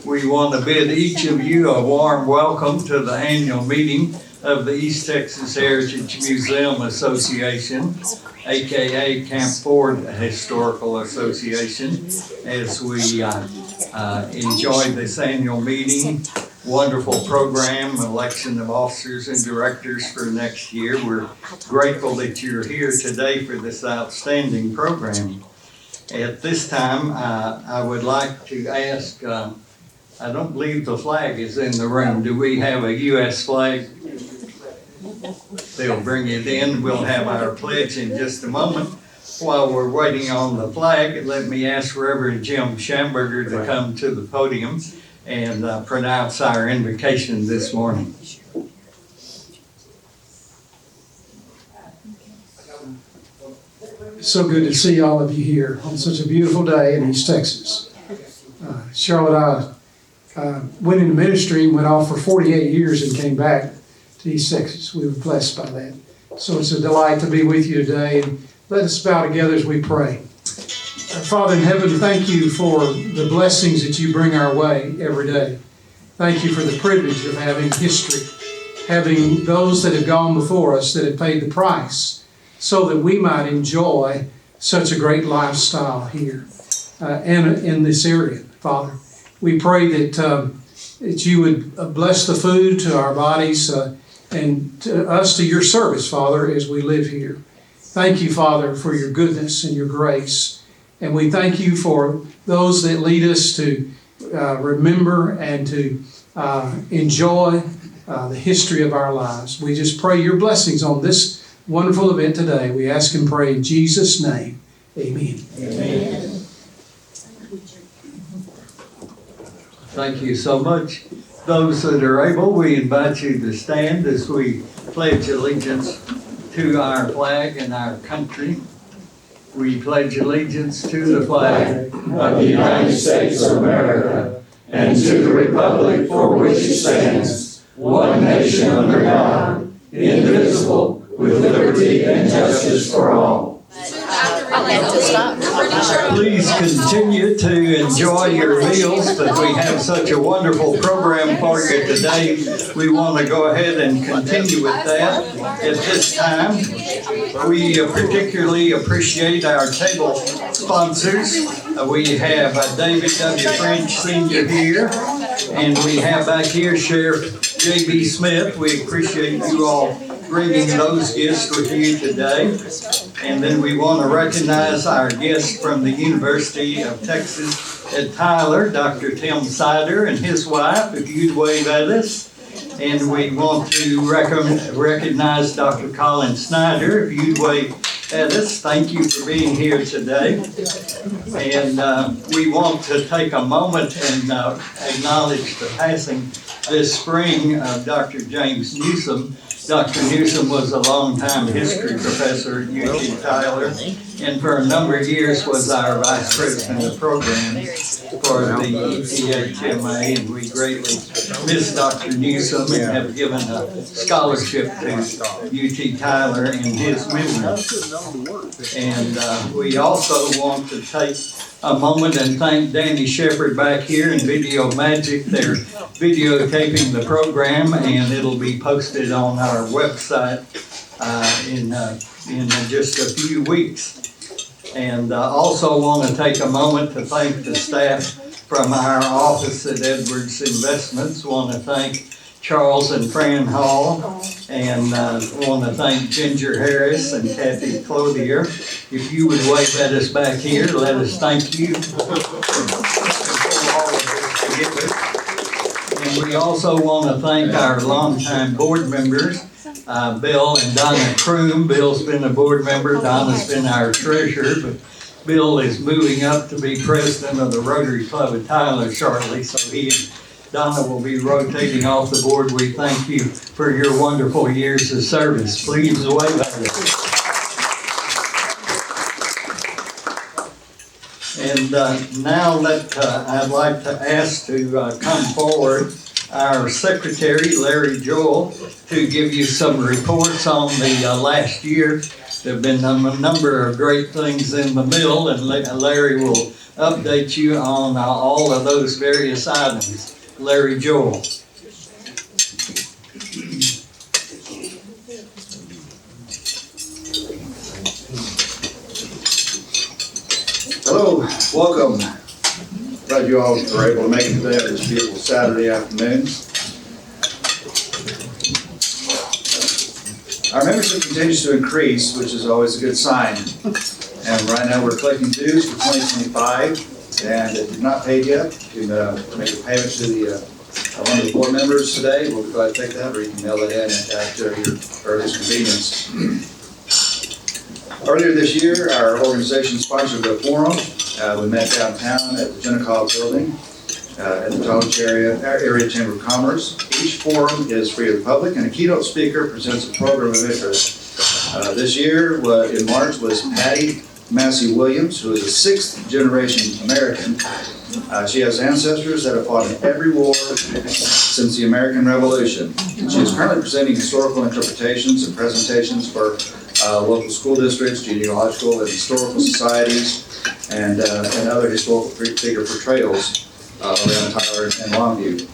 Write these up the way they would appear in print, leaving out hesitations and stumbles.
We want to bid each of you a warm welcome to the annual meeting of the East Texas Heritage Museum Association, aka Camp Ford Historical Association, as we enjoy this annual meeting. Wonderful program, election of officers and directors for next year. We're grateful that you're here today for this outstanding program. At this time, I would like to ask, I don't believe the flag is in the room. Do we have a U.S. flag? They'll bring it in. We'll have our pledge in just a moment. While we're waiting on the flag, let me ask Reverend Jim Schamberger to come to the podium and pronounce our invocation this morning. It's so good to see all of you here on such a beautiful day in East Texas. Charlotte, I went into ministry and went off for 48 years and came back to East Texas. We were blessed by that. So it's a delight to be with you today. And let us bow together as we pray. Father in heaven, thank you for the blessings that you bring our way every day. Thank you for the privilege of having history, having those that have gone before us that have paid the price so that we might enjoy such a great lifestyle here and in this area, Father. We pray that you would bless the food to our bodies and to us to your service, Father, as we live here. Thank you, Father, for your goodness and your grace. And we thank you for those that lead us to remember and to enjoy the history of our lives. We just pray your blessings on this wonderful event today. We ask and pray in Jesus' name. Amen. Amen. Thank you so much. Those that are able, we invite you to stand as we pledge allegiance to our flag and our country. We pledge allegiance to the flag of the United States of America and to the republic for which it stands, one nation under God, indivisible, with liberty and justice for all. Please continue to enjoy your meals, but we have such a wonderful program for you today. We want to go ahead and continue with that. At this time, we particularly appreciate our table sponsors. We have David W. French Sr. here, and we have back here Sheriff J.B. Smith. We appreciate you all bringing those gifts with you today. And then we want to recognize our guest from the University of Texas at Tyler, Dr. Tim Sider and his wife, if you'd wave at us. And we want to recognize Dr. Colin Snyder, if you'd wave at us. Thank you for being here today. And we want to take a moment and acknowledge the passing this spring of Dr. James Newsom. Dr. Newsom was a longtime history professor at UT Tyler, and for a number of years was our vice president of programs for the ETHMA, and we greatly miss Dr. Newsom and have given a scholarship to UT Tyler in his memory. And we also want to take a moment and thank Danny Shepard back here in Video Magic. They're videotaping the program, and it'll be posted on our website in just a few weeks. And also want to take a moment to thank the staff from our office at Edwards Investments. Want to thank Charles and Fran Hall, and want to thank Ginger Harris and Kathy Clothier. If you would wave at us back here, let us thank you for all of this together. And we also want to thank our longtime board members, Bill and Donna Kroom. Bill's been a board member, Donna's been our treasurer, but Bill is moving up to be president of the Rotary Club of Tyler shortly, so he and Donna will be rotating off the board. We thank you for your wonderful years of service. Please wave at us. And now I'd like to ask to come forward our secretary, Larry Joel, to give you some reports on the last year. There have been a number of great things in the mill, and Larry will update you on all of those various items. Larry Joel. Hello, welcome. Glad you all were able to make it today on this beautiful Saturday afternoon. Our membership continues to increase, which is always a good sign. And right now we're collecting dues for 2025. And if you've not paid yet, you can make a payment to the one of the board members today. We'll be glad to take that, or you can mail it in at your earliest convenience. Earlier this year, our organization sponsored a forum. We met downtown at the Genacol building at the College area Chamber of Commerce. Each forum is free to the public, and a keynote speaker presents a program of interest. This year, in March, was Patty Massey Williams, who is a sixth-generation American. She has ancestors that have fought in every war since the American Revolution. She is currently presenting historical interpretations and presentations for local school districts, genealogical and historical societies, and other historical figure portrayals around Tyler and Longview.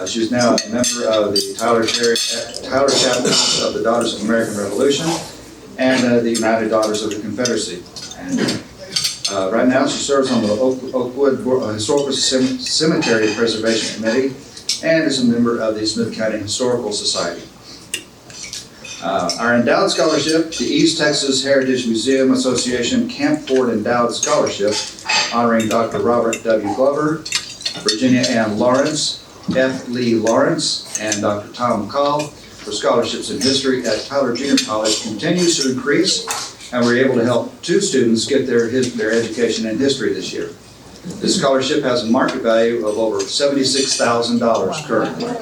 She is now a member of the Tyler chapters of the Daughters of the American Revolution and the United Daughters of the Confederacy. And right now she serves on the Oakwood Historical Cemetery Preservation Committee and is a member of the Smith County Historical Society. Our endowed scholarship, the East Texas Heritage Museum Association Camp Ford Endowed Scholarship, honoring Dr. Robert W. Glover, Virginia Ann Lawrence, F. Lee Lawrence, and Dr. Tom McCall for scholarships in history at Tyler Junior College continues to increase, and we're able to help 2 students get their education in history this year. This scholarship has a market value of over $76,000 currently.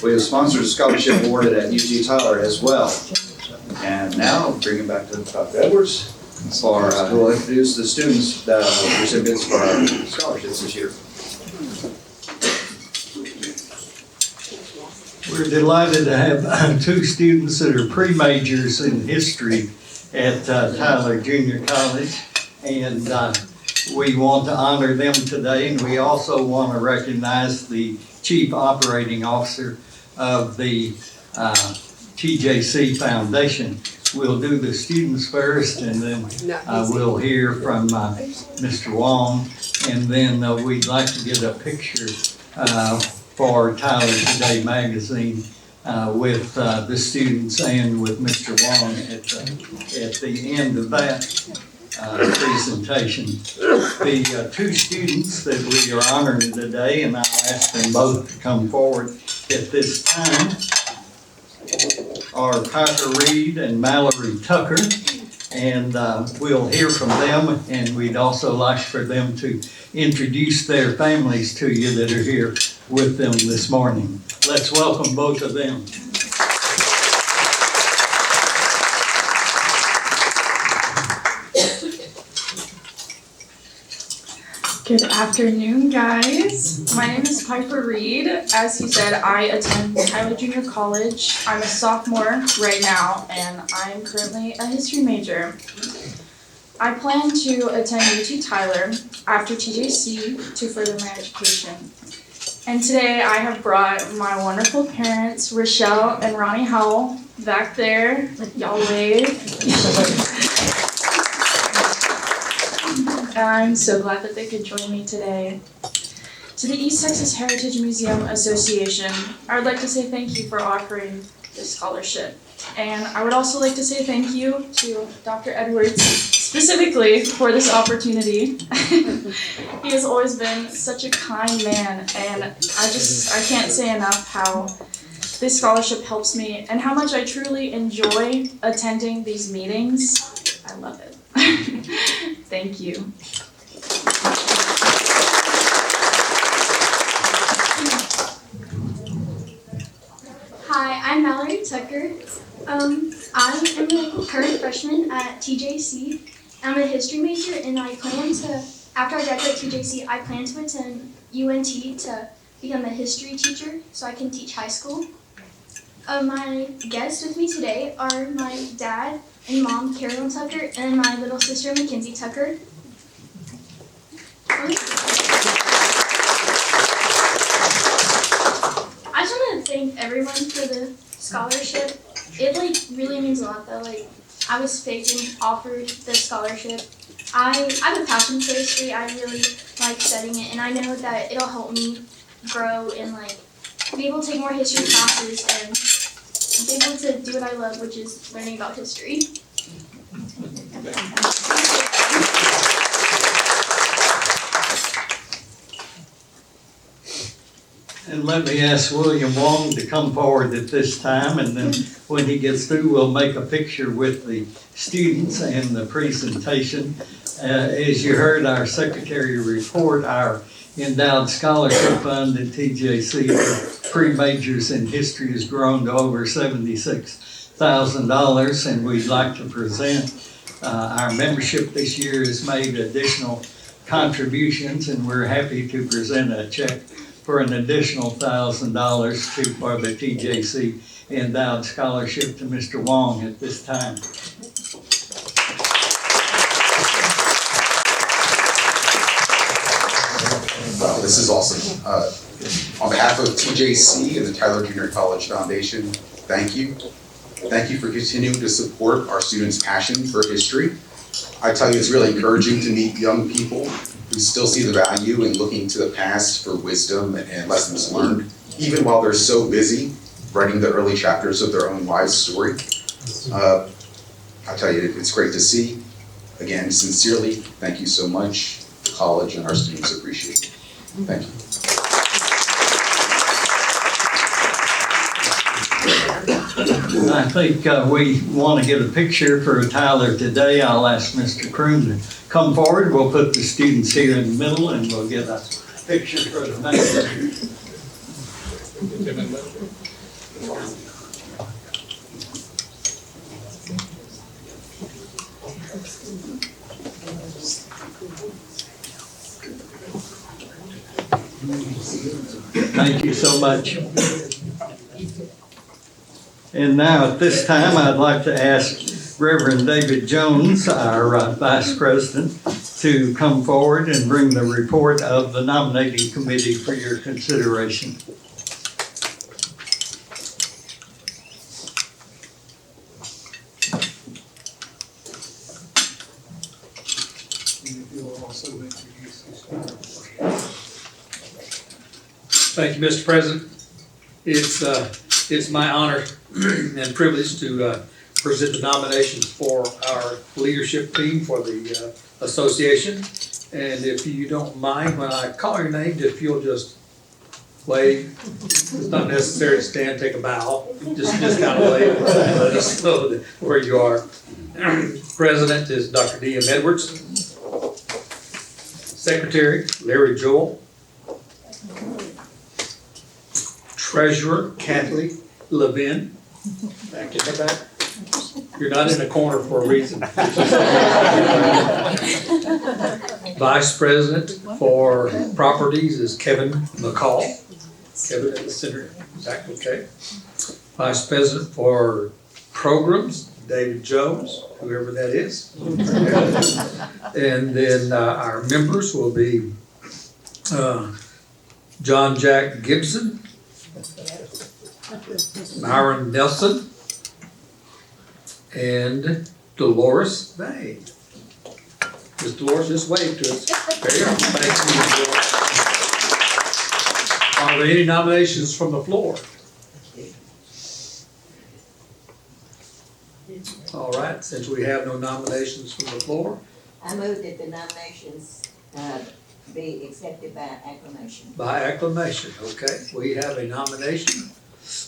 We have sponsored a scholarship awarded at UT Tyler as well. And now, bring it back to Dr. Edwards, who will introduce the students, the recipients for our scholarships this year. We're delighted to have 2 students that are pre-majors in history at Tyler Junior College. And we want to honor them today. And we also want to recognize the Chief Operating Officer of the TJC Foundation. We'll do the students first, and then we'll hear from Mr. Wong, and then we'd like to get a picture for Tyler Today magazine with the students and with Mr. Wong at the end of that presentation. The 2 students that we are honoring today, and I'll ask them both to come forward at this time, are Piper Reed and Mallory Tucker, and we'll hear from them, and we'd also like for them to introduce their families to you that are here with them this morning. Let's welcome both of them. Good afternoon, guys. My name is Piper Reed. As he said, I attend Tyler Junior College. I'm a sophomore right now, and I'm currently a history major. I plan to attend UT Tyler after TJC to further my education. And today I have brought my wonderful parents, Rochelle and Ronnie Howell, back there. Y'all wave. I'm so glad that they could join me today. To the East Texas Heritage Museum Association, I would like to say thank you for offering this scholarship. And I would also like to say thank you to Dr. Edwards specifically for this opportunity. He has always been such a kind man, and I can't say enough how this scholarship helps me and how much I truly enjoy attending these meetings. I love it. Thank you. Hi, I'm Mallory Tucker. I am a current freshman at TJC. I'm a history major, and after I graduate TJC, I plan to attend UNT to become a history teacher so I can teach high school. My guests with me today are my dad and mom, Carolyn Tucker, and my little sister, Mackenzie Tucker. I just want to thank everyone for the scholarship. It really means a lot though. I was picked and offered the scholarship. I have a passion for history. I really like studying it, and I know that it'll help me grow and be able to take more history classes and be able to do what I love, which is learning about history. And let me ask William Wong to come forward at this time, and then when he gets through, we'll make a picture with the students and the presentation. As you heard our secretary report, our endowed scholarship fund at TJC for pre-majors in history has grown to over $76,000, and we'd like to present our membership this year has made additional contributions, and we're happy to present a check for an additional $1,000 for the TJC endowed scholarship to Mr. Wong at this time. Wow, this is awesome. On behalf of TJC and the Tyler Junior College Foundation, thank you. Thank you for continuing to support our students' passion for history. I tell you, it's really encouraging to meet young people who still see the value in looking to the past for wisdom and lessons learned, even while they're so busy writing the early chapters of their own life story. I tell you, it's great to see. Again, sincerely, thank you so much. The college and our students appreciate it. Thank you. I think we want to get a picture for Tyler today. I'll ask Mr. Kroom to come forward. We'll put the students here in the middle and we'll get a picture for the manager. Thank you so much. And now at this time, I'd like to ask Reverend David Jones, our Vice President, to come forward and bring the report of the nominating committee for your consideration. Thank you, Mr. President. It's my honor and privilege to present the nominations for our leadership team for the association. And if you don't mind, when I call your name, if you'll just wave. It's not necessary to stand, take a bow. Just kind of wave, let us know where you are. President is Dr. D.M. Edwards. Secretary, Larry Joel. Treasurer, Kathleen Levin. Back in the back. You're not in a corner for a reason. Vice President for Properties is Kevin McCall. Kevin in the center, back, okay. Vice President for Programs, David Jones, whoever that is. And then our members will be John Jack Gibson, Myron Nelson, and Dolores Bay. Ms. Dolores, just wave to us. There you go. Thank you, Dolores. Are there any nominations from the floor? All right, since we have no nominations from the floor. I move that the nominations be accepted by acclamation. By acclamation, okay. We have a nomination.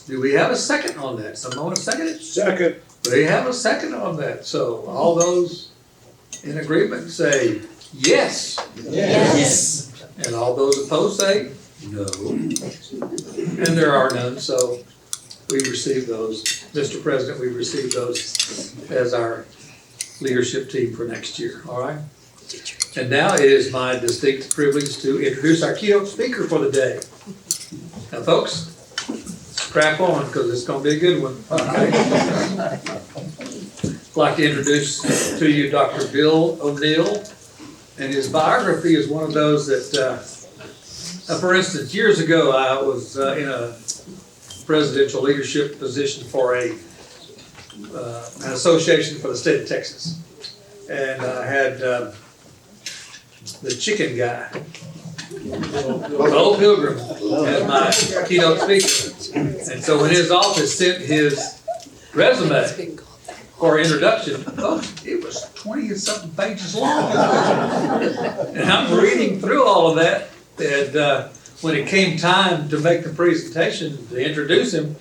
Do we have a second on that? Someone want to second it? Second. We have a second on that. So all those in agreement say yes. Yes. And all those opposed say no. And there are none, so we receive those. Mr. President, we receive those as our leadership team for next year, all right? And now it is my distinct privilege to introduce our keynote speaker for the day, Now, folks, strap on, because it's gonna be a good one, okay? I'd like to introduce to you Dr. Bill O'Neill, and his biography is one of those that, for instance, years ago, I was in a presidential leadership position for an association for the state of Texas. And I had the chicken guy, Bo Pilgrim, as my keynote speaker. And so when his office sent his resume for introduction, it was 20 and something pages long. And I'm reading through all of that, and when it came time to make the presentation, to introduce him,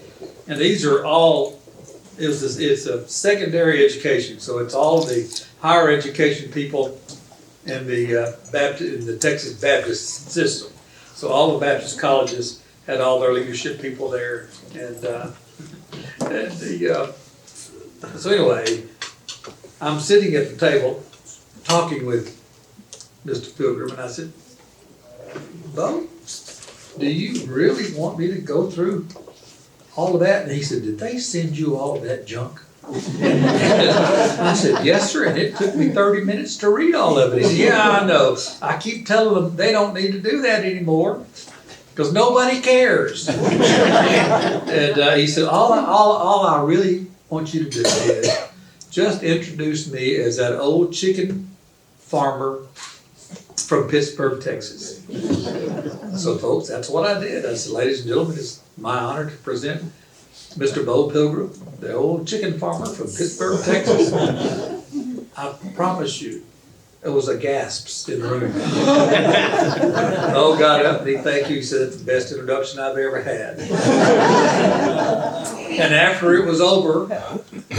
and these are all, it's a secondary education, so it's all the higher education people in the Texas Baptist system. So all the Baptist colleges had all their leadership people there, so anyway, I'm sitting at the table talking with Mr. Pilgrim, and I said, Bo, do you really want me to go through all of that? And he said, did they send you all of that junk? I said, yes, sir, and it took me 30 minutes to read all of it. He said, yeah, I know. I keep telling them they don't need to do that anymore because nobody cares. And he said, all I really want you to do is just introduce me as that old chicken farmer from Pittsburgh, Texas. So folks, that's what I did. I said, ladies and gentlemen, it's my honor to present Mr. Bo Pilgrim, the old chicken farmer from Pittsburgh, Texas. I promise you, it was a gasps in the room. Bo got up and he thanked you. He said, it's the best introduction I've ever had. And after it was over,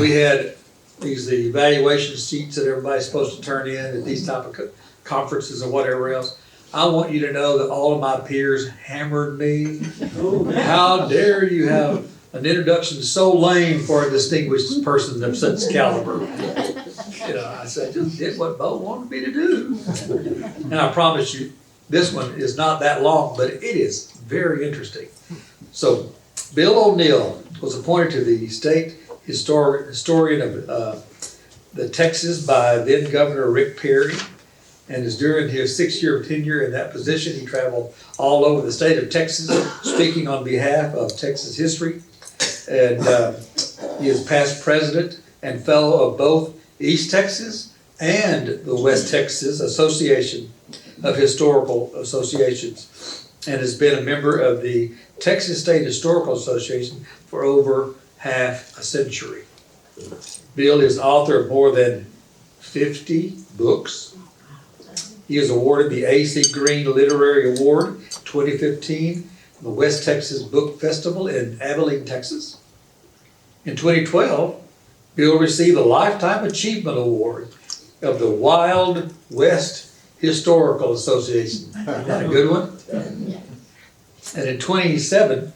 we had these evaluation sheets that everybody's supposed to turn in at these type of conferences or whatever else. I want you to know that all of my peers hammered me. How dare you have an introduction so lame for a distinguished person of such caliber? I said, I just did what Bo wanted me to do. And I promise you, this one is not that long, but it is very interesting. So, Bill O'Neill was appointed to the state historian of the Texas by then Governor Rick Perry. And is during his 6-year tenure in that position, he traveled all over the state of Texas, speaking on behalf of Texas history. And he is past president and fellow of both East Texas and the West Texas Association of Historical Associations, and has been a member of the Texas State Historical Association for over half a century. Bill is author of more than 50 books. He is awarded the A.C. Green Literary Award 2015 from the West Texas Book Festival in Abilene, Texas. In 2012, Bill received the Lifetime Achievement Award of the Wild West Historical Association. Isn't that a good one? And in 2007,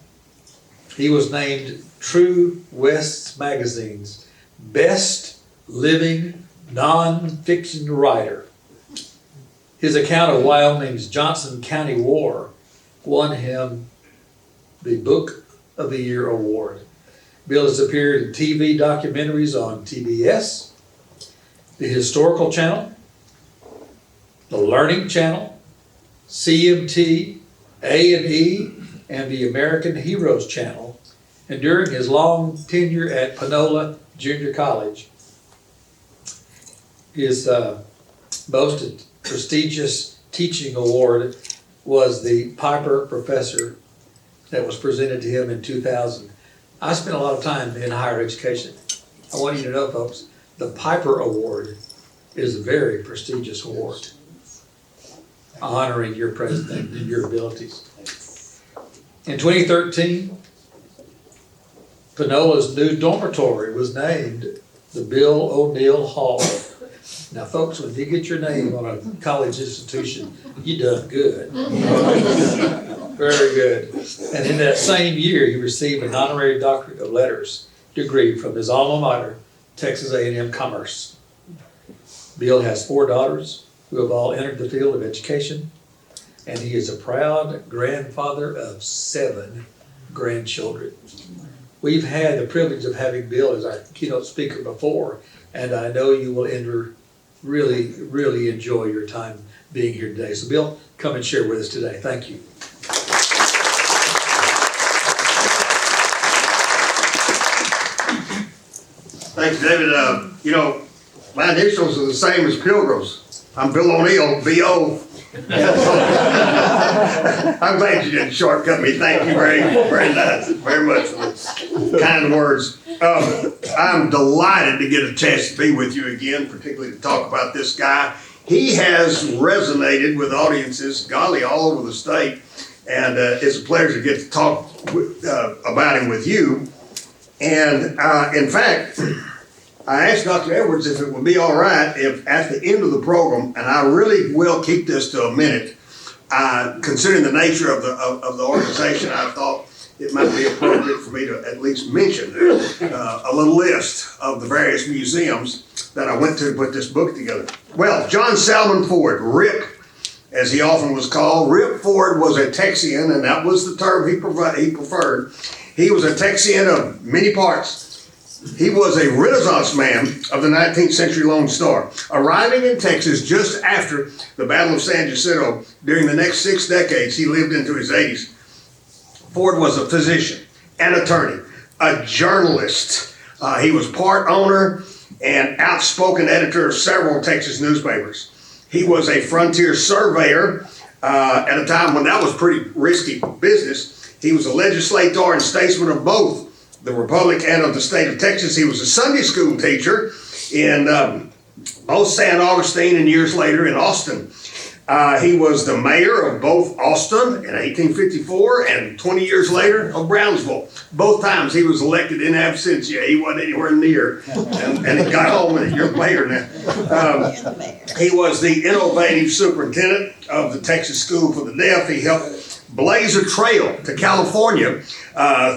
he was named True West Magazine's Best Living Non-Fiction Writer. His account of Wyoming's Johnson County War won him the Book of the Year award. Bill has appeared in TV documentaries on TBS, the Historical Channel, the Learning Channel, CMT, A&E, and the American Heroes Channel. And during his long tenure at Panola Junior College, his most prestigious teaching award was the Piper Professor that was presented to him in 2000. I spent a lot of time in higher education. I want you to know, folks, the Piper Award is a very prestigious award, honoring your president and your abilities. In 2013, Panola's new dormitory was named the Bill O'Neill Hall. Now, folks, when you get your name on a college institution, you done good. Very good. And in that same year, he received an honorary doctorate of letters degree from his alma mater, Texas A&M Commerce. Bill has 4 daughters who have all entered the field of education, and he is a proud grandfather of 7 grandchildren. We've had the privilege of having Bill as our keynote speaker before, and I know you will really enjoy your time being here today. So Bill, come and share with us today. Thank you. Thank you, David. My initials are the same as Pilgrim's. I'm Bill O'Neill, B.O. I'm glad you didn't shortcut me. Thank you very much for the kind words. I'm delighted to get a chance to be with you again, particularly to talk about this guy. He has resonated with audiences, golly, all over the state, and it's a pleasure to get to talk about him with you. And in fact, I asked Dr. Edwards if it would be all right if at the end of the program, and I really will keep this to a minute, considering the nature of the organization, I thought it might be appropriate for me to at least mention a little list of the various museums that I went to put this book together. Well, John Salmon Ford, Rip, as he often was called. Rip Ford was a Texian, and that was the term he preferred. He was a Texian of many parts. He was a Renaissance man of the 19th century Lone Star, arriving in Texas just after the Battle of San Jacinto. During the next 6 decades, he lived into his 80s. Ford was a physician, an attorney, a journalist. He was part owner and outspoken editor of several Texas newspapers. He was a frontier surveyor at a time when that was pretty risky business. He was a legislator and statesman of both the Republic and of the state of Texas. He was a Sunday school teacher in both San Augustine and years later in Austin. He was the mayor of both Austin in 1854 and 20 years later of Brownsville. Both times he was elected in absentia. He wasn't anywhere near, and he got home a year later now. He was the innovative superintendent of the Texas School for the Deaf. He helped blaze a trail to California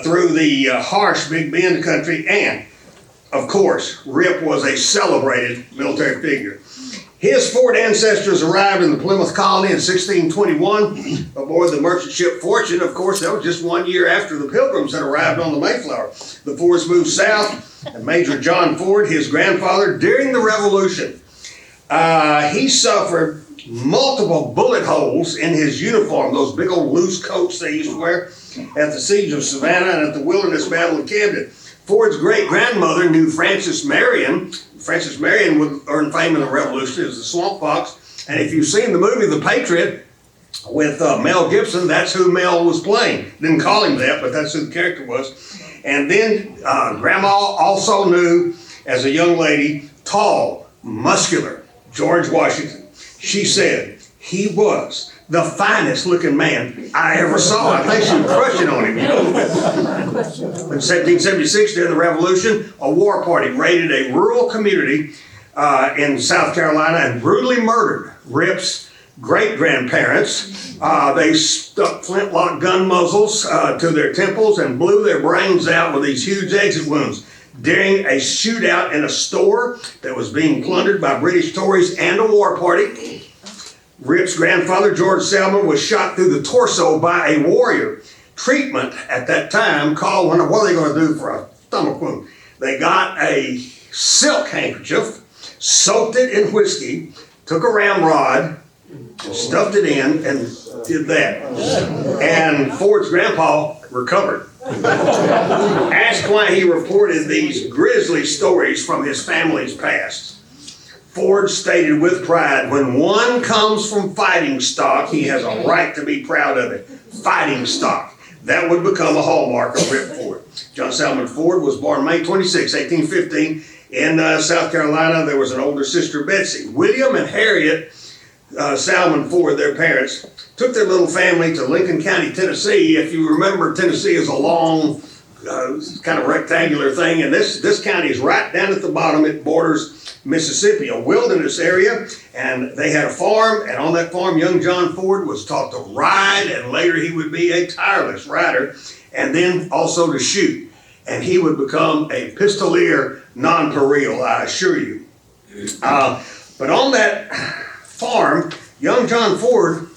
through the harsh Big Bend country, and of course, Rip was a celebrated military figure. His Ford ancestors arrived in the Plymouth colony in 1621 aboard the merchant ship Fortune. Of course, that was just 1 year after the Pilgrims had arrived on the Mayflower. The Fords moved south, and Major John Ford, his grandfather, during the Revolution, he suffered multiple bullet holes in his uniform, those big old loose coats they used to wear at the Siege of Savannah and at the Wilderness Battle of Camden. Ford's great-grandmother knew Francis Marion. Francis Marion would earn fame in the Revolution as the Swamp Fox. And if you've seen the movie The Patriot with Mel Gibson, that's who Mel was playing. Didn't call him that, but that's who the character was. And then Grandma also knew, as a young lady, tall, muscular George Washington. She said he was the finest looking man I ever saw. I think she was crushing on him. In 1776, during the Revolution, a war party raided a rural community in South Carolina and brutally murdered Rip's great-grandparents. They stuck flintlock gun muzzles to their temples and blew their brains out with these huge exit wounds during a shootout in a store that was being plundered by British Tories and a war party. Rip's grandfather, George Salmon, was shot through the torso by a warrior. Treatment at that time called, what are they going to do for a stomach wound? They got a silk handkerchief, soaked it in whiskey, took a ramrod, stuffed it in, and did that. And Ford's grandpa recovered. Asked why he reported these grisly stories from his family's past. Ford stated with pride, when one comes from fighting stock, he has a right to be proud of it. Fighting stock. That would become a hallmark of Rip Ford. John Salmon Ford was born May 26, 1815 in South Carolina. There was an older sister, Betsy. William and Harriet Salmon Ford, their parents, took their little family to Lincoln County, Tennessee. If you remember, Tennessee is a long, kind of rectangular thing, and this county is right down at the bottom. It borders Mississippi, a wilderness area, and they had a farm, and on that farm, young John Ford was taught to ride, and later he would be a tireless rider, and then also to shoot. And he would become a pistolier nonpareil, I assure you. But on that farm, young John Ford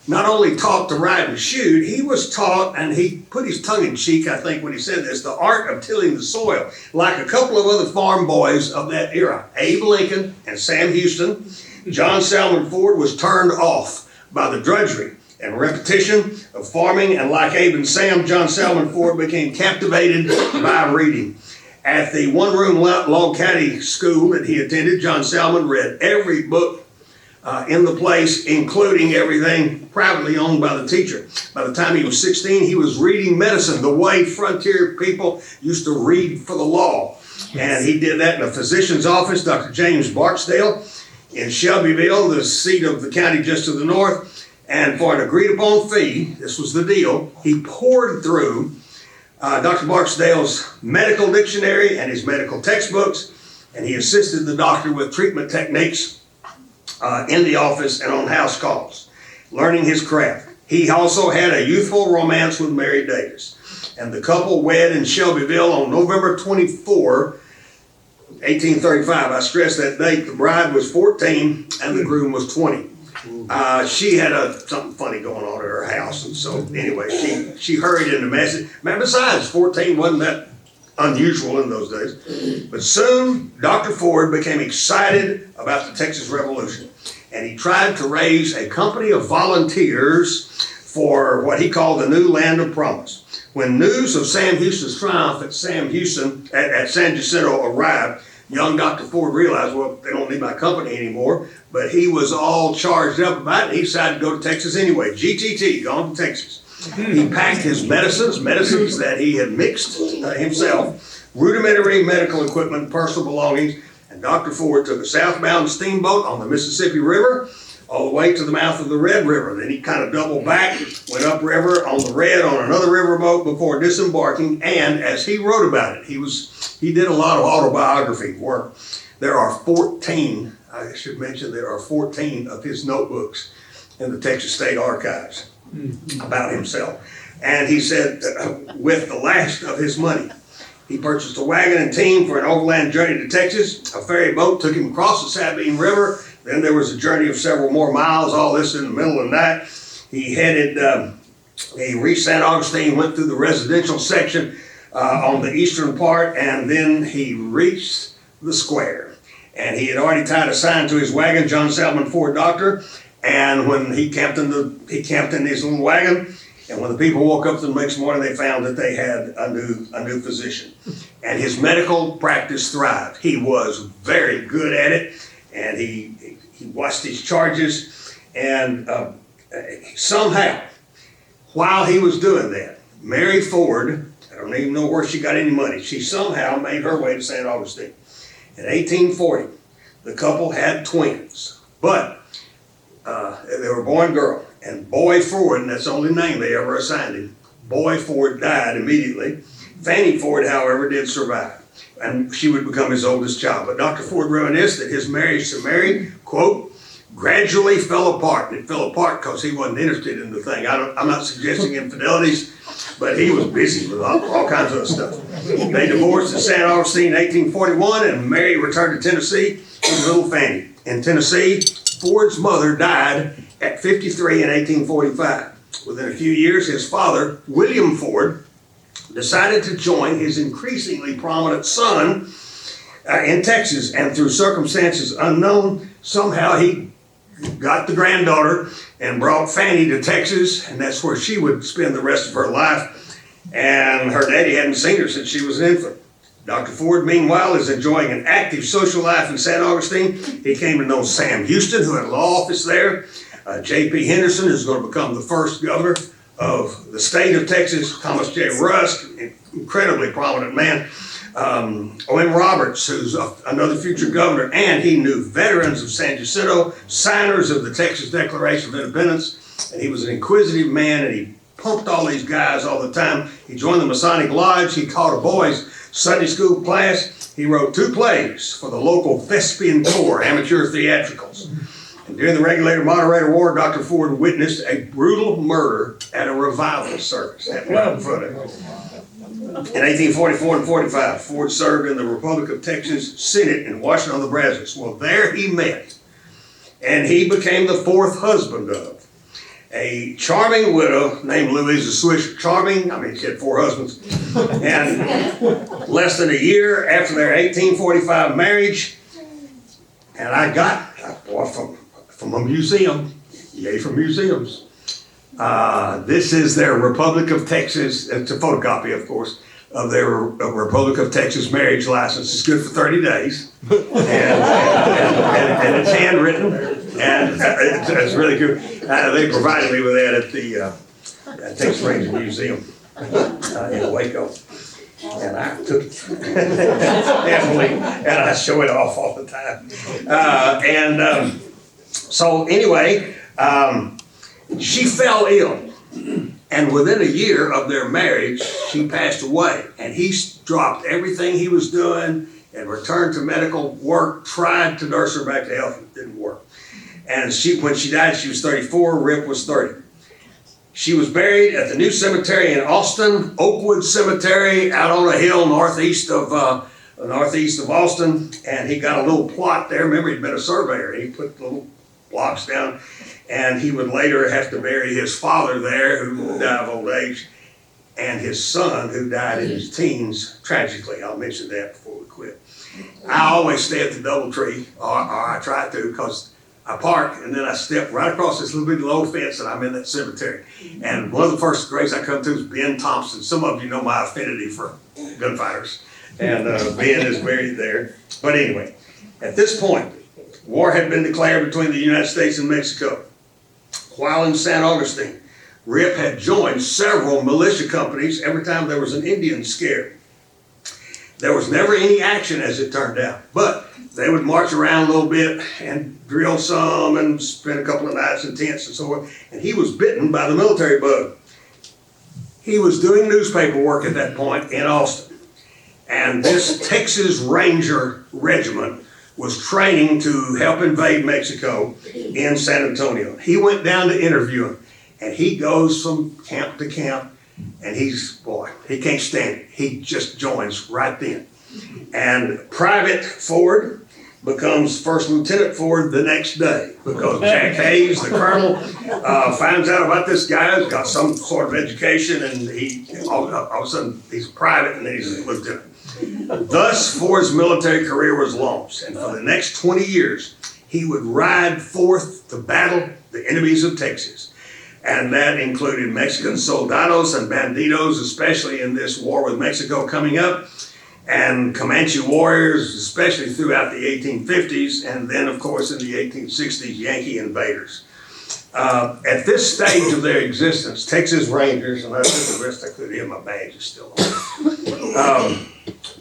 not only taught to ride and shoot, he was taught, and he put his tongue in cheek, I think, when he said this, the art of tilling the soil, like a couple of other farm boys of that era, Abe Lincoln and Sam Houston. John Salmon Ford was turned off by the drudgery and repetition of farming, and like Abe and Sam, John Salmon Ford became captivated by reading. At the one-room log caddy school that he attended, John Salmon read every book in the place, including everything privately owned by the teacher. By the time he was 16, he was reading medicine the way frontier people used to read for the law. And he did that in a physician's office, Dr. James Barksdale, in Shelbyville, the seat of the county just to the north. And for an agreed-upon fee, this was the deal, he poured through Dr. Barksdale's medical dictionary and his medical textbooks, and he assisted the doctor with treatment techniques in the office and on house calls, learning his craft. He also had a youthful romance with Mary Davis, and the couple wed in Shelbyville on November 24, 1835. I stress that date. The bride was 14 and the groom was 20. She had something funny going on at her house, and so anyway, she hurried into message. Man, besides, 14 wasn't that unusual in those days. But soon, Dr. Ford became excited about the Texas Revolution, and he tried to raise a company of volunteers for what he called the New Land of Promise. When news of Sam Houston's triumph at San Jacinto arrived, young Dr. Ford realized, well, they don't need my company anymore, but he was all charged up about it, and he decided to go to Texas anyway. GTT, gone to Texas. He packed his medicines that he had mixed himself, rudimentary medical equipment, personal belongings, and Dr. Ford took a southbound steamboat on the Mississippi River all the way to the mouth of the Red River. Then he kind of doubled back, went upriver on the Red on another riverboat before disembarking, and as he wrote about it, he did a lot of autobiography work. There are 14, I should mention, there are 14 of his notebooks in the Texas State Archives about himself. And he said with the last of his money, he purchased a wagon and team for an overland journey to Texas. A ferry boat took him across the Sabine River. Then there was a journey of several more miles, all this in the middle of the night. He reached St. Augustine, went through the residential section on the eastern part, and then he reached the square. And he had already tied a sign to his wagon, John Salmon Ford, Doctor. And when he camped in his little wagon, and when the people woke up the next morning, they found that they had a new physician. And his medical practice thrived. He was very good at it, and he watched his charges. And somehow, while he was doing that, Mary Ford, I don't even know where she got any money, she somehow made her way to St. Augustine. In 1840, the couple had twins, but they were boy and girl. And Boy Ford, and that's the only name they ever assigned him, Boy Ford died immediately. Fanny Ford, however, did survive, and she would become his oldest child. But Dr. Ford reminisced that his marriage to Mary, quote, gradually fell apart. And it fell apart because he wasn't interested in the thing. I'm not suggesting infidelities, but he was busy with all kinds of stuff. They divorced in St. Augustine in 1841, and Mary returned to Tennessee with little Fanny. In Tennessee, Ford's mother died at 53 in 1845. Within a few years, his father, William Ford, decided to join his increasingly prominent son in Texas, and through circumstances unknown, somehow he got the granddaughter and brought Fanny to Texas, and that's where she would spend the rest of her life. And her daddy hadn't seen her since she was an infant. Dr. Ford, meanwhile, is enjoying an active social life in St. Augustine. He came to know Sam Houston, who had a law office there. J.P. Henderson is going to become the first governor of the state of Texas. Thomas J. Rusk, incredibly prominent man. Owen Roberts, who's another future governor, and he knew veterans of San Jacinto, signers of the Texas Declaration of Independence, and he was an inquisitive man, and he pumped all these guys all the time. He joined the Masonic Lodge. He taught a boys' Sunday school class. He wrote 2 plays for the local Thespian Corps, amateur theatricals. And during the Regulator-Moderator War, Dr. Ford witnessed a brutal murder at a revival service happening right in front of him. In 1844 and 45, Ford served in the Republic of Texas Senate in Washington, Nebraska. Well, there he met, and he became the 4th husband of, a charming widow named Louisa Swisher. Charming, I mean, she had 4 husbands. And less than a year after their 1845 marriage, and I got from a museum, yay for museums. This is their Republic of Texas, it's a photocopy, of course, of their Republic of Texas marriage license. It's good for 30 days. And it's handwritten, and it's really good. They provided me with that at the Texas Ranger Museum in Waco. And I took it happily, and I show it off all the time. So anyway, she fell ill. And within a year of their marriage, she passed away. And he dropped everything he was doing and returned to medical work, tried to nurse her back to health. It didn't work. And when she died, she was 34, Rip was 30. She was buried at the new cemetery in Austin, Oakwood Cemetery, out on a hill northeast of Austin. And he got a little plot there. Remember, he'd been a surveyor. He put little blocks down. And he would later have to bury his father there, who died of old age, and his son, who died in his teens, tragically. I'll mention that before we quit. I always stay at the Doubletree, or I try to, because I park, and then I step right across this little bit low fence, and I'm in that cemetery. And one of the first graves I come to is Ben Thompson. Some of you know my affinity for gunfighters, and Ben is buried there. But anyway, at this point, war had been declared between the United States and Mexico. While in San Augustine, Rip had joined several militia companies every time there was an Indian scare. There was never any action, as it turned out, but they would march around a little bit and drill some and spend a couple of nights in tents and so forth. And he was bitten by the military bug. He was doing newspaper work at that point in Austin. And this Texas Ranger Regiment was training to help invade Mexico in San Antonio. He went down to interview him, and he goes from camp to camp, and he can't stand it. He just joins right then. And Private Ford becomes First Lieutenant Ford the next day, because Jack Hayes, the colonel, finds out about this guy who's got some sort of education, and all of a sudden he's a private, and then he's a lieutenant. Thus, Ford's military career was launched, and for the next 20 years, he would ride forth to battle the enemies of Texas. And that included Mexican soldados and bandidos, especially in this war with Mexico coming up, and Comanche warriors, especially throughout the 1850s, and then, of course, in the 1860s, Yankee invaders. At this stage of their existence, Texas Rangers, and I did the best I could here, my badge is still on.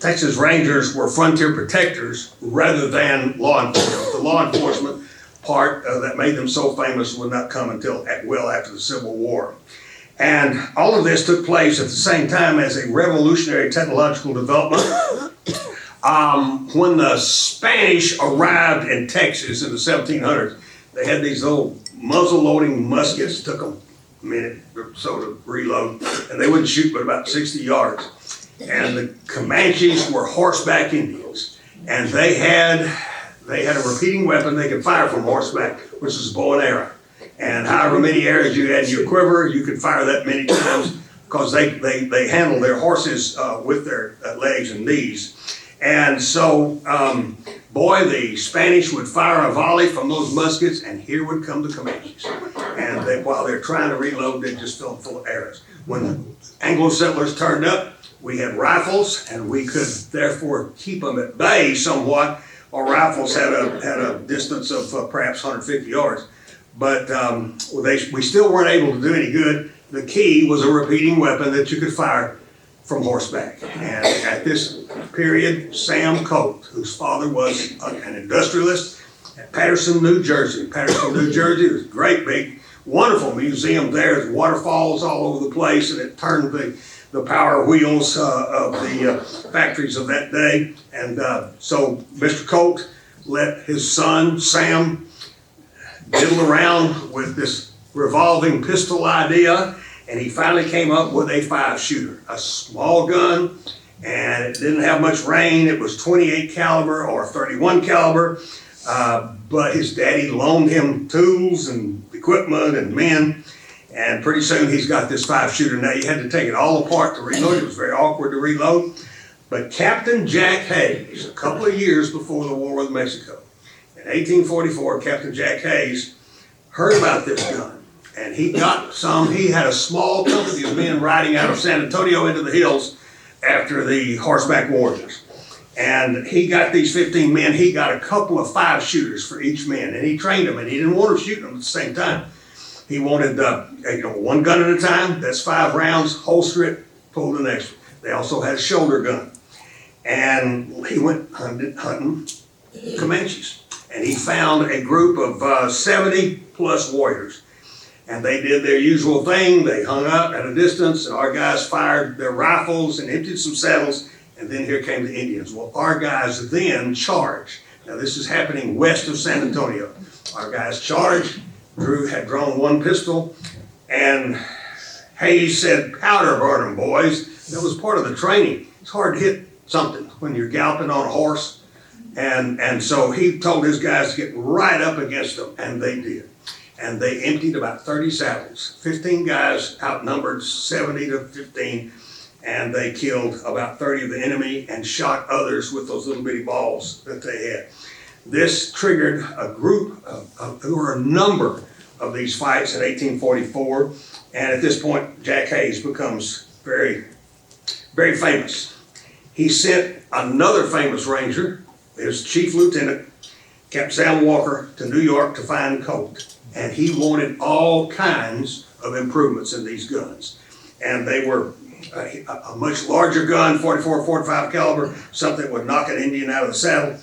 Texas Rangers were frontier protectors rather than law enforcement. The law enforcement part that made them so famous would not come until well after the Civil War. And all of this took place at the same time as a revolutionary technological development. When the Spanish arrived in Texas in the 1700s, they had these old muzzle-loading muskets. It took them a minute or so to reload, and they wouldn't shoot but about 60 yards. And the Comanches were horseback Indians, and they had a repeating weapon they could fire from horseback, which is a bow and arrow. And however many arrows you had in your quiver, you could fire that many times, because they handled their horses with their legs and knees. And so, the Spanish would fire a volley from those muskets, and here would come the Comanches. And while they're trying to reload, they just fill them full of arrows. When the Anglo settlers turned up, we had rifles, and we could therefore keep them at bay somewhat. Our rifles had a distance of perhaps 150 yards, but we still weren't able to do any good. The key was a repeating weapon that you could fire from horseback. And at this period, Sam Colt, whose father was an industrialist at Patterson, New Jersey. Patterson, New Jersey was a great, big, wonderful museum there. There's waterfalls all over the place, and it turned the power wheels of the factories of that day. And so Mr. Colt let his son, Sam, diddle around with this revolving pistol idea, and he finally came up with a 5-shooter, a small gun, and it didn't have much range. It was 28 caliber or 31 caliber, but his daddy loaned him tools and equipment and men, And pretty soon he's got this 5-shooter. Now you had to take it all apart to reload. It was very awkward to reload. But Captain Jack Hayes, a couple of years before the war with Mexico, in 1844, Captain Jack Hayes heard about this gun. And he got some. He had a small company of men riding out of San Antonio into the hills after the horseback warriors. And he got these 15 men. He got a couple of 5-shooters for each man. And he trained them. And he didn't want them shooting them at the same time. He wanted one gun at a time. That's 5 rounds. Holster it, pull the next one. They also had a shoulder gun. And he went hunting Comanches. And he found a group of 70 plus warriors. And they did their usual thing. They hung up at a distance, and our guys fired their rifles and emptied some saddles. And then here came the Indians. Well, our guys then charged. Now this is happening west of San Antonio. Our guys charged. Drew had drawn one pistol, and Hayes said, "Powder burn 'em, boys." That was part of the training. It's hard to hit something when you're galloping on a horse. And so he told his guys to get right up against them, and they did. And they emptied about 30 saddles. 15 guys outnumbered 70 to 15, and they killed about 30 of the enemy and shot others with those little bitty balls that they had. This triggered a group there were a number of these fights in 1844, and at this point, Jack Hayes becomes very, very famous. He sent another famous ranger, his chief lieutenant, Captain Sam Walker, to New York to find Colt, and he wanted all kinds of improvements in these guns. And they were a much larger gun, 44, 45 caliber, something that would knock an Indian out of the saddle.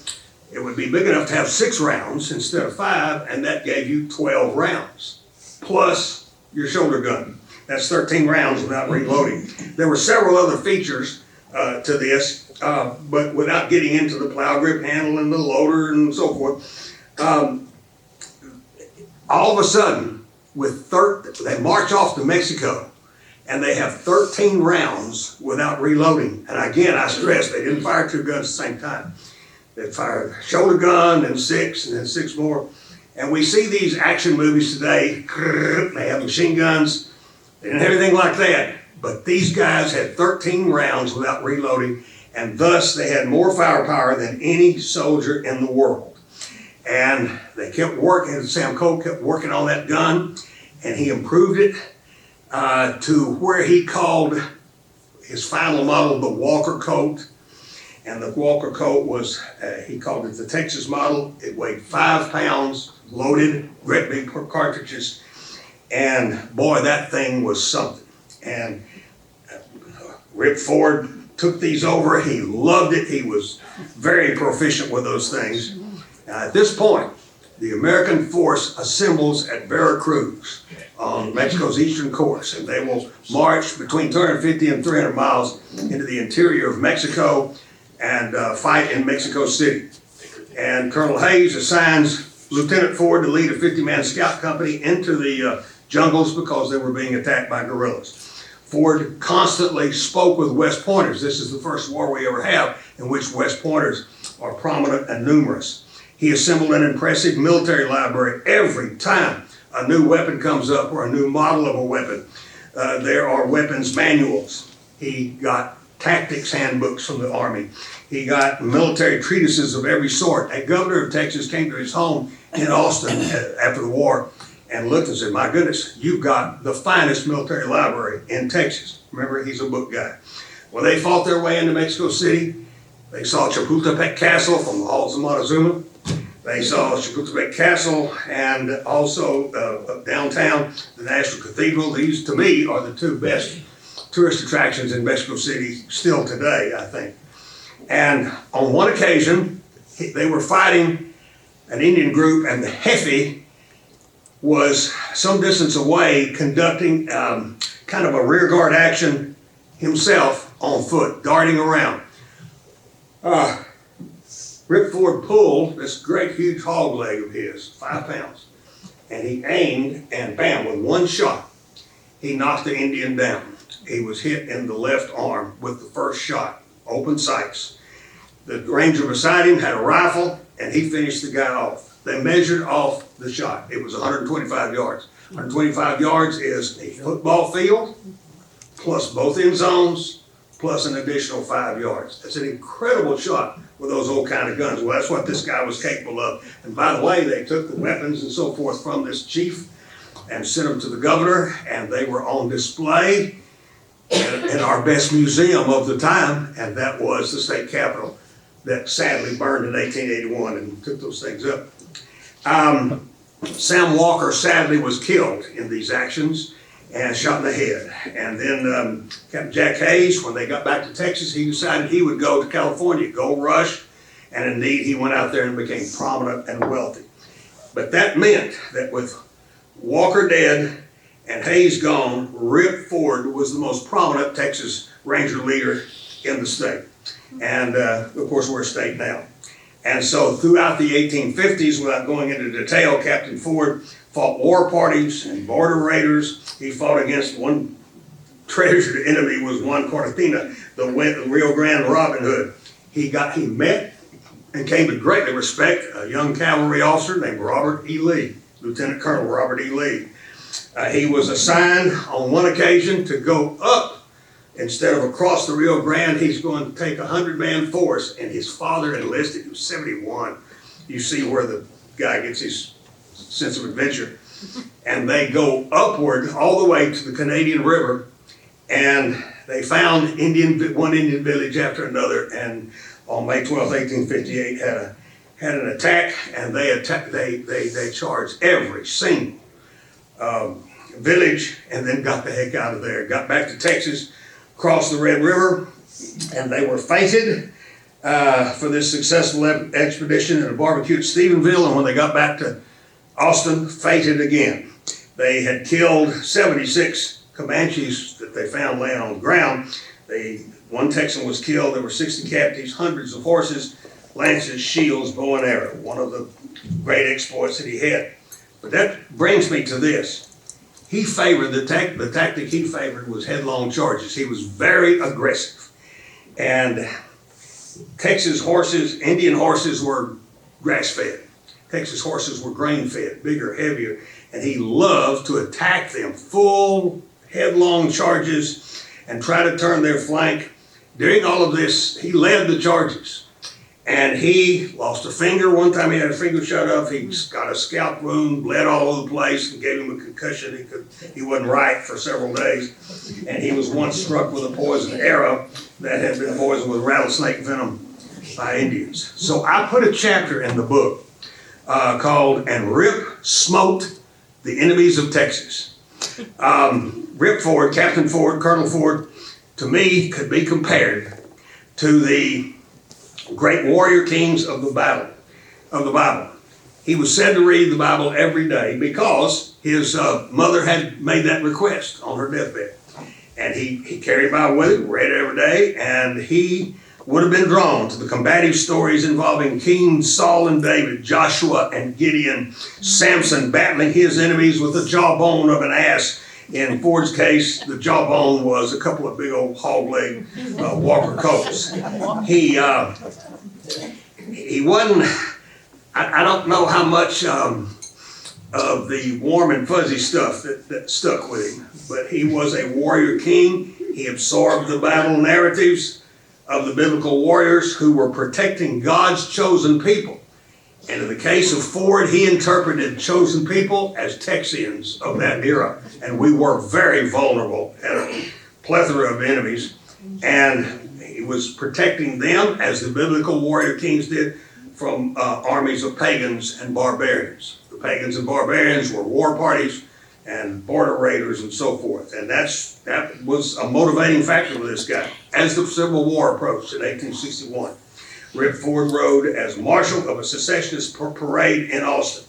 It would be big enough to have 6 rounds instead of 5, and that gave you 12 rounds, plus your shoulder gun. That's 13 rounds without reloading. There were several other features to this, but without getting into the plow grip handle and the loader and so forth. All of a sudden, they march off to Mexico, and they have 13 rounds without reloading. And again, I stress, they didn't fire 2 guns at the same time. They fired a shoulder gun and 6, and then 6 more. And we see these action movies today, they have machine guns. They didn't have anything like that. But these guys had 13 rounds without reloading, and thus they had more firepower than any soldier in the world. And they kept working, Sam Colt kept working on that gun, and he improved it to where he called his final model the Walker Colt. And the Walker Colt was, he called it the Texas model. It weighed 5 pounds, loaded, great big cartridges. And boy, that thing was something. And Rip Ford took these over. He loved it. He was very proficient with those things. At this point, the American force assembles at Veracruz on Mexico's eastern coast, and they will march between 250 and 300 miles into the interior of Mexico and fight in Mexico City. And Colonel Hayes assigns Lieutenant Ford to lead a 50-man scout company into the jungles because they were being attacked by guerrillas. Ford constantly spoke with West Pointers. This is the first war we ever have in which West Pointers are prominent and numerous. He assembled an impressive military library. Every time a new weapon comes up or a new model of a weapon, there are weapons manuals. He got tactics handbooks from the Army. He got military treatises of every sort. A governor of Texas came to his home in Austin after the war and looked and said, "My goodness, you've got the finest military library in Texas." Remember, he's a book guy. Well, they fought their way into Mexico City. They saw Chapultepec Castle from the halls of Montezuma. They saw Chapultepec Castle and also downtown, the National Cathedral. These, to me, are the 2 best tourist attractions in Mexico City still today, I think. And on one occasion, they were fighting an Indian group, and the Jefe was some distance away conducting kind of a rear guard action himself on foot, darting around. Rip Ford pulled this great huge hog leg of his, 5 pounds, and he aimed, and bam, with one shot, he knocked the Indian down. He was hit in the left arm with the first shot, open sights. The ranger beside him had a rifle, and he finished the guy off. They measured off the shot. It was 125 yards. 125 yards is a football field, plus both end zones, plus an additional 5 yards. That's an incredible shot with those old kind of guns. Well, that's what this guy was capable of. And by the way, they took the weapons and so forth from this chief and sent them to the governor, and they were on display in our best museum of the time, and that was the state capitol that sadly burned in 1881 and took those things up. Sam Walker sadly was killed in these actions and shot in the head. And then Captain Jack Hayes, when they got back to Texas, he decided he would go to California, gold rush, and indeed he went out there and became prominent and wealthy. But that meant that with Walker dead and Hayes gone, Rip Ford was the most prominent Texas Ranger leader in the state. And of course, we're a state now. And so throughout the 1850s, without going into detail, Captain Ford fought war parties and border raiders. He fought against one treasured enemy was Juan Cortina, the Rio Grande Robin Hood. He met and came to greatly respect a young cavalry officer named Robert E. Lee, Lieutenant Colonel Robert E. Lee. He was assigned on one occasion to go up instead of across the Rio Grande. He's going to take a 100-man force, and his father enlisted. He was 71. You see where the guy gets his sense of adventure. And they go upward all the way to the Canadian River, and they found one Indian village after another. And on May 12, 1858, had an attack, and they charged every single village, and then got the heck out of there. Got back to Texas, crossed the Red River, and they were feted for this successful expedition at a barbecue at Stephenville. And when they got back to Austin, feted again. They had killed 76 Comanches that they found laying on the ground. One Texan was killed. There were 60 captives, hundreds of horses, lances, shields, bow and arrow. One of the great exploits that he had. But that brings me to this. He favored, the tactic he favored was headlong charges. He was very aggressive. And Texas horses, Indian horses were grass-fed. Texas horses were grain-fed, bigger, heavier. And he loved to attack them, full headlong charges, and try to turn their flank. During all of this, he led the charges. And he lost a finger. One time he had a finger shot off. He got a scalp wound, bled all over the place, and gave him a concussion. He wasn't right for several days. And he was once struck with a poisoned arrow that had been poisoned with rattlesnake venom by Indians. So I put a chapter in the book called "And Rip Smote the Enemies of Texas." Rip Ford, Captain Ford, Colonel Ford, to me could be compared to the great warrior kings of the Bible. He was said to read the Bible every day because his mother had made that request on her deathbed. And he carried Bible with him, read it every day, and he would have been drawn to the combative stories involving King Saul and David, Joshua and Gideon, Samson battling his enemies with the jawbone of an ass. In Ford's case, the jawbone was a couple of big old hog-leg Walker Colts. He wasn't, I don't know how much of the warm and fuzzy stuff that stuck with him, but he was a warrior king. He absorbed the battle narratives of the biblical warriors who were protecting God's chosen people. And in the case of Ford, he interpreted chosen people as Texians of that era. And we were very vulnerable, had a plethora of enemies. And he was protecting them, as the biblical warrior kings did, from armies of pagans and barbarians. The pagans and barbarians were war parties and border raiders and so forth. And that was a motivating factor for this guy. As the Civil War approached in 1861, Rip Ford rode as marshal of a secessionist parade in Austin.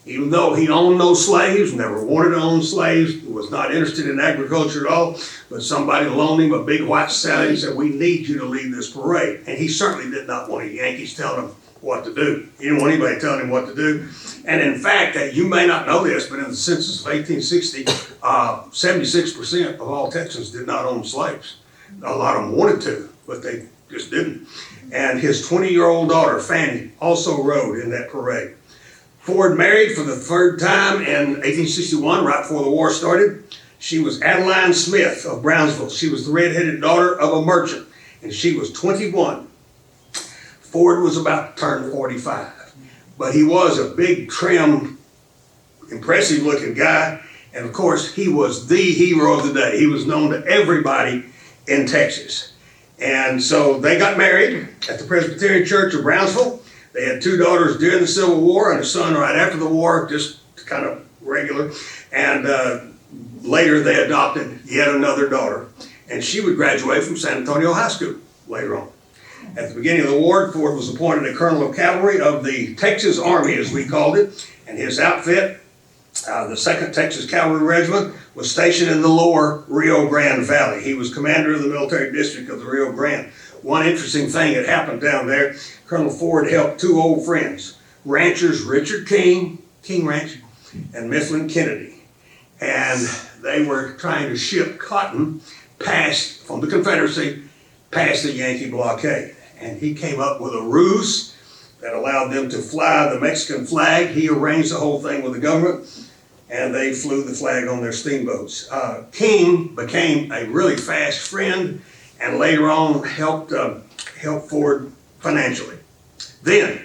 Even though he owned no slaves, never wanted to own slaves, was not interested in agriculture at all, but somebody loaned him a big white stallion and said, "We need you to lead this parade." And he certainly did not want Yankees telling him what to do. He didn't want anybody telling him what to do. And in fact, you may not know this, but in the census of 1860, 76% of all Texans did not own slaves. A lot of them wanted to, but they just didn't. And his 20-year-old daughter, Fanny, also rode in that parade. Ford married for the third time in 1861, right before the war started. She was Adeline Smith of Brownsville. She was the redheaded daughter of a merchant, and she was 21. Ford was about to turn 45, but he was a big, trim, impressive looking guy, and of course he was the hero of the day. He was known to everybody in Texas. And so they got married at the Presbyterian Church of Brownsville. They had 2 daughters during the Civil War and a son right after the war, just kind of regular. And later they adopted yet another daughter, and she would graduate from San Antonio High School later on. At the beginning of the war, Ford was appointed a colonel of cavalry of the Texas Army, as we called it, and his outfit, the 2nd Texas Cavalry Regiment, was stationed in the lower Rio Grande Valley. He was commander of the military district of the Rio Grande. One interesting thing that happened down there, Colonel Ford helped 2 old friends, ranchers Richard King Ranch, and Mifflin Kennedy. And they were trying to ship cotton from the Confederacy past the Yankee blockade. And he came up with a ruse that allowed them to fly the Mexican flag. He arranged the whole thing with the government, and they flew the flag on their steamboats. King became a really fast friend and later on helped Ford financially. Then,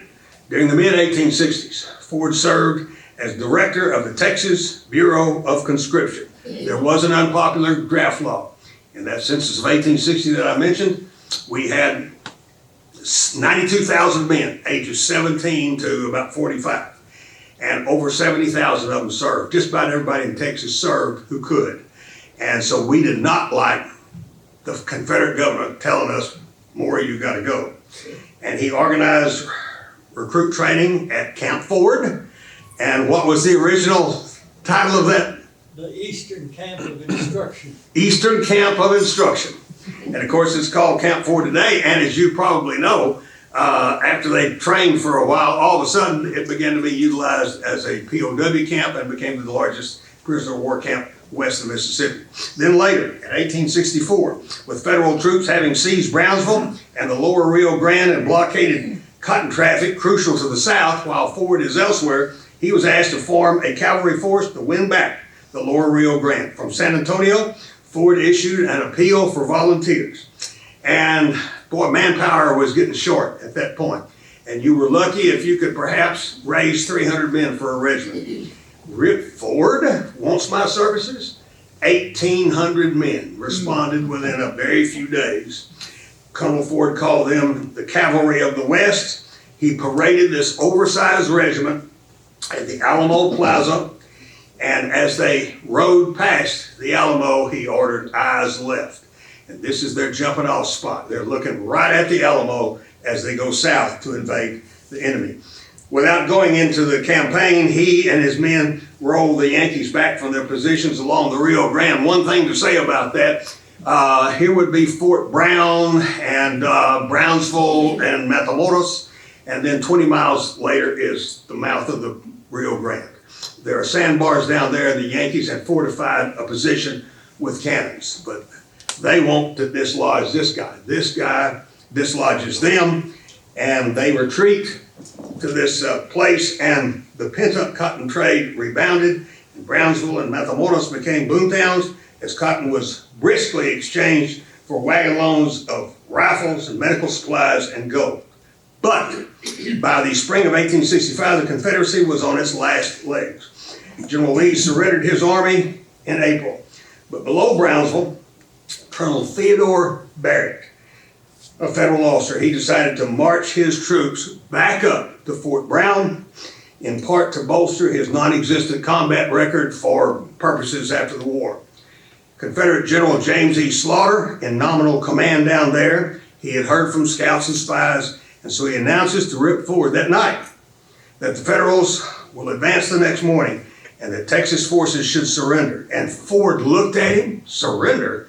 during the mid-1860s, Ford served as director of the Texas Bureau of Conscription. There was an unpopular draft law. In that census of 1860 that I mentioned, we had 92,000 men, ages 17 to about 45. And over 70,000 of them served. Just about everybody in Texas served who could. And so we did not like the Confederate government telling us, more, you gotta go. And he organized recruit training at Camp Ford. And what was the original title of that? The Eastern Camp of Instruction. Eastern Camp of Instruction. And of course it's called Camp Ford today, and as you probably know, after they trained for a while, all of a sudden it began to be utilized as a POW camp and became the largest prisoner of war camp west of Mississippi. Then later, in 1864, with federal troops having seized Brownsville and the lower Rio Grande and blockaded cotton traffic crucial to the south while Ford is elsewhere, he was asked to form a cavalry force to win back the lower Rio Grande. From San Antonio, Ford issued an appeal for volunteers. And boy, manpower was getting short at that point. And you were lucky if you could perhaps raise 300 men for a regiment. Rip Ford wants my services. 1,800 men responded within a very few days. Colonel Ford called them the Cavalry of the West. He paraded this oversized regiment at the Alamo Plaza. And as they rode past the Alamo, he ordered eyes left. And this is their jumping off spot. They're looking right at the Alamo as they go south to invade the enemy. Without going into the campaign, he and his men rolled the Yankees back from their positions along the Rio Grande. One thing to say about that, here would be Fort Brown and Brownsville and Matamoros, and then 20 miles later is the mouth of the Rio Grande. There are sandbars down there. The Yankees had fortified a position with cannons, but they won't dislodge this guy. This guy dislodges them, and they retreat to this place, and the pent-up cotton trade rebounded, and Brownsville and Matamoros became boomtowns as cotton was briskly exchanged for wagon loads of rifles and medical supplies and gold. But by the spring of 1865, the Confederacy was on its last legs. General Lee surrendered his army in April. But below Brownsville, Colonel Theodore Barrett, a federal officer, he decided to march his troops back up to Fort Brown, in part to bolster his non-existent combat record for purposes after the war. Confederate General James E. Slaughter, in nominal command down there, he had heard from scouts and spies, and so he announces to Rip Ford that night that the Federals will advance the next morning and that Texas forces should surrender. And Ford looked at him, surrender?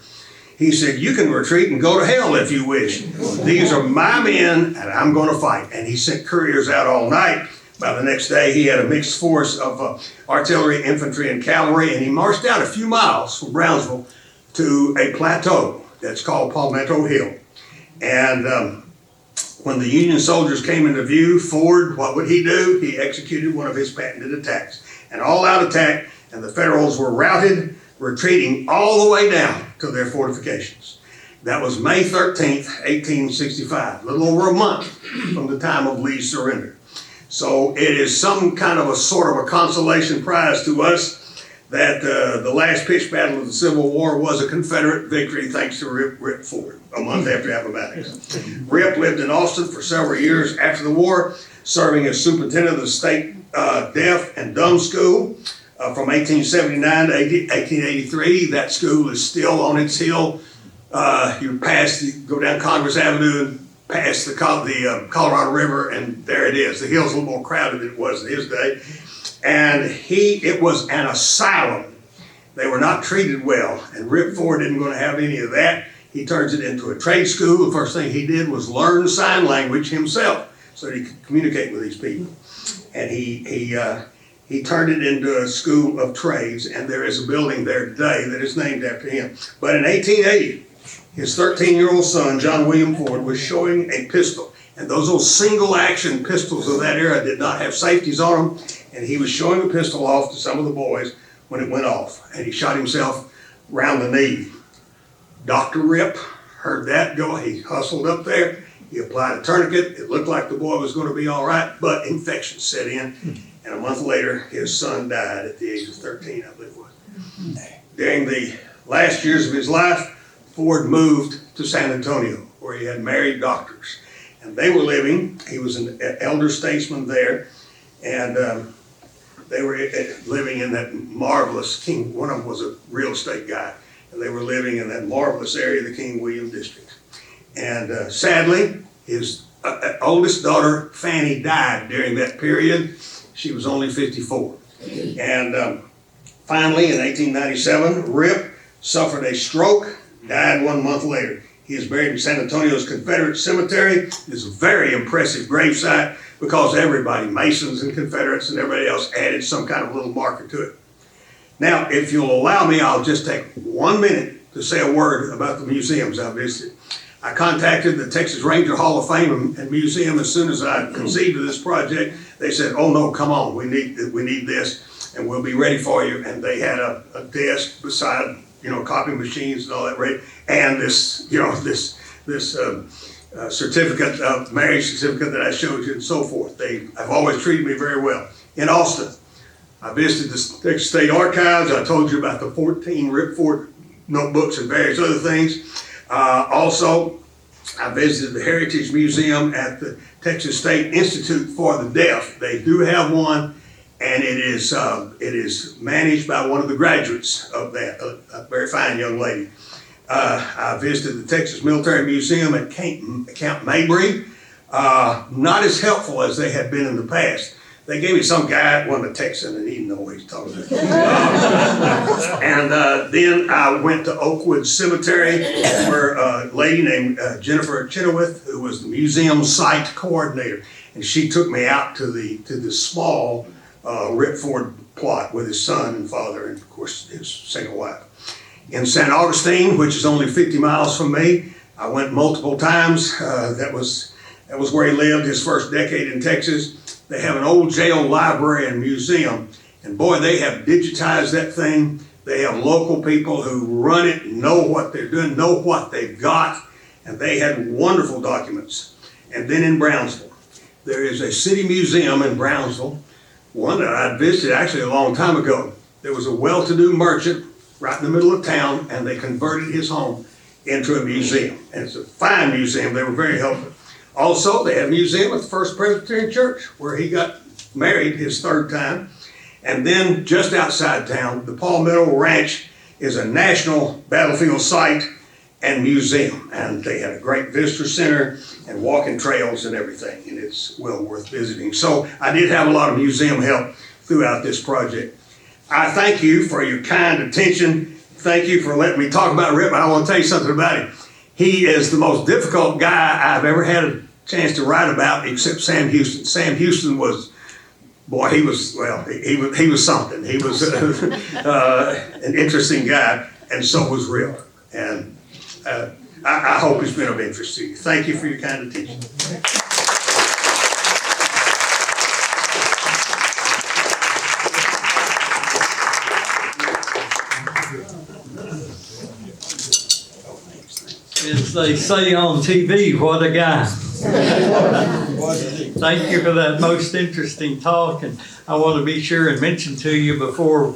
He said, you can retreat and go to hell if you wish. These are my men and I'm going to fight. And he sent couriers out all night. By the next day, he had a mixed force of artillery, infantry, and cavalry, and he marched out a few miles from Brownsville to a plateau that's called Palmetto Hill. And When the Union soldiers came into view, Ford, what would he do? He executed one of his patented attacks, an all-out attack, and the Federals were routed, retreating all the way down to their fortifications. That was May 13th, 1865, a little over a month from the time of Lee's surrender. So it is some kind of a sort of a consolation prize to us that the last pitched battle of the Civil War was a Confederate victory thanks to Rip Ford, a month after Appomattox. Rip lived in Austin for several years after the war, serving as superintendent of the state deaf and dumb school from 1879 to 1883. That school is still on its hill. You go down Congress Avenue and past the Colorado River, and there it is. The hill's a little more crowded than it was in his day. And it was an asylum. They were not treated well, and Rip Ford didn't going to have any of that. He turns it into a trade school. The first thing he did was learn sign language himself so that he could communicate with these people. And he turned it into a school of trades, and there is a building there today that is named after him. But in 1880, his 13-year-old son, John William Ford, was showing a pistol. And those old single-action pistols of that era did not have safeties on them. And he was showing the pistol off to some of the boys when it went off. And he shot himself round the knee. Dr. Rip heard that go. He hustled up there. He applied a tourniquet. It looked like the boy was going to be all right, but infection set in. And a month later, his son died at the age of 13, I believe it was. During the last years of his life, Ford moved to San Antonio, where he had married doctors. And they were living, he was an elder statesman there, and they were living in that marvelous one of them was a real estate guy, and they were living in that marvelous area of the King William District. And sadly, his oldest daughter, Fanny, died during that period. She was only 54. And finally, in 1897, Rip suffered a stroke, died 1 month later. He is buried in San Antonio's Confederate Cemetery. It's a very impressive gravesite because everybody, Masons and Confederates and everybody else, added some kind of little marker to it. Now, if you'll allow me, I'll just take 1 minute to say a word about the museums I visited. I contacted the Texas Ranger Hall of Fame and Museum as soon as I conceived of this project. They said, "Oh no, come on, we need this, and we'll be ready for you." And they had a desk beside, copy machines and all that ready, and this certificate, marriage certificate that I showed you, and so forth. Have always treated me very well. In Austin, I visited the Texas State Archives. I told you about the 14 Rip Ford notebooks and various other things. Also, I visited the Heritage Museum at the Texas State Institute for the Deaf. They do have one, and it is managed by one of the graduates of that, a very fine young lady. I visited the Texas Military Museum at Camp Mabry. Not as helpful as they had been in the past. They gave me some guy, one a Texan, and he didn't know what he was talking about. And then I went to Oakwood Cemetery, where a lady named Jennifer Chenoweth, who was the museum site coordinator, and she took me out to the small Rip Ford plot with his son and father, and of course his single wife. In St. Augustine, which is only 50 miles from me, I went multiple times. That was where he lived his first decade in Texas. They have an old jail library and museum, and boy, they have digitized that thing. They have local people who run it, know what they're doing, know what they've got, and they had wonderful documents. And then in Brownsville, there is a city museum in Brownsville, one that I visited actually a long time ago. There was a well-to-do merchant right in the middle of town, and they converted his home into a museum. And it's a fine museum. They were very helpful. Also, they have a museum at the First Presbyterian Church, where he got married his third time. And then just outside town, the Palmetto Ranch is a national battlefield site and museum. And they have a great visitor center and walking trails and everything. And it's well worth visiting. So I did have a lot of museum help throughout this project. I thank you for your kind attention. Thank you for letting me talk about Rip. I want to tell you something about him. He is the most difficult guy I've ever had a chance to write about, except Sam Houston. Sam Houston was, boy, he was something. He was an interesting guy, and so was Rip. And I hope it's been of interest to you. Thank you for your kind attention. As they say on TV, what a guy. Thank you for that most interesting talk, and I want to be sure and mention to you before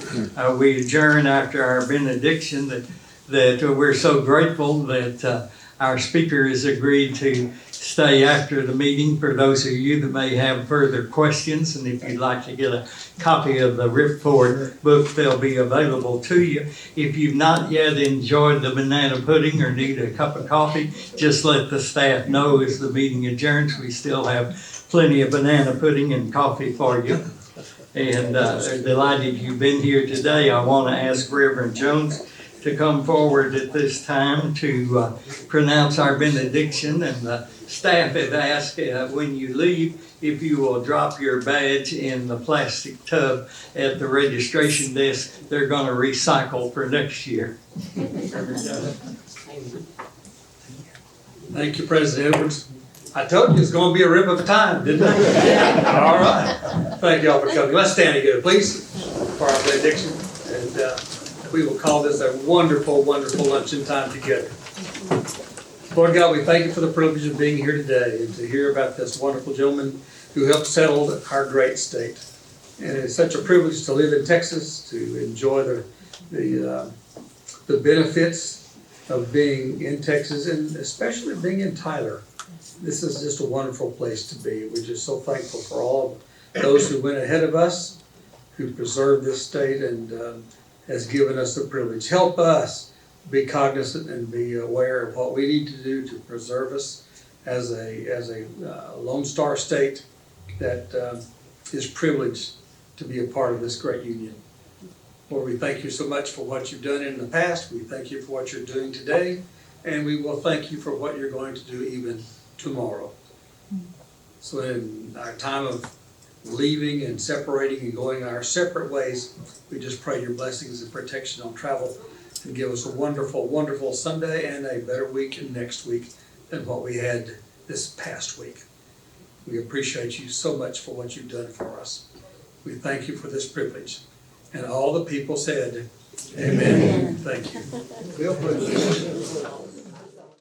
we adjourn after our benediction that we're so grateful that our speaker has agreed to stay after the meeting for those of you that may have further questions, and if you'd like to get a copy of the Ripford book, they'll be available to you. If you've not yet enjoyed the banana pudding or need a cup of coffee, just let the staff know as the meeting adjourns. We still have plenty of banana pudding and coffee for you. And they're delighted you've been here today. I want to ask Reverend Jones to come forward at this time to pronounce our benediction, and the staff have asked when you leave if you will drop your badge in the plastic tub at the registration desk. They're going to recycle for next year. Thank you, President Edwards. I told you it's going to be a rip of time, didn't I? All right. Thank you all for coming. Let's stand together, please, for our benediction. And we will call this a wonderful, wonderful luncheon time together. Lord God, we thank you for the privilege of being here today and to hear about this wonderful gentleman who helped settle our great state. And it's such a privilege to live in Texas, to enjoy the benefits of being in Texas, and especially being in Tyler. This is just a wonderful place to be. We're just so thankful for all of those who went ahead of us, who preserved this state and has given us the privilege. Help us be cognizant and be aware of what we need to do to preserve us as a Lone Star state that is privileged to be a part of this great union. Lord, we thank you so much for what you've done in the past. We thank you for what you're doing today, and we will thank you for what you're going to do even tomorrow. So in our time of leaving and separating and going our separate ways, we just pray your blessings and protection on travel, and give us a wonderful, wonderful Sunday and a better week next week than what we had this past week. We appreciate you so much for what you've done for us. We thank you for this privilege. And all the people said, Amen. Thank you.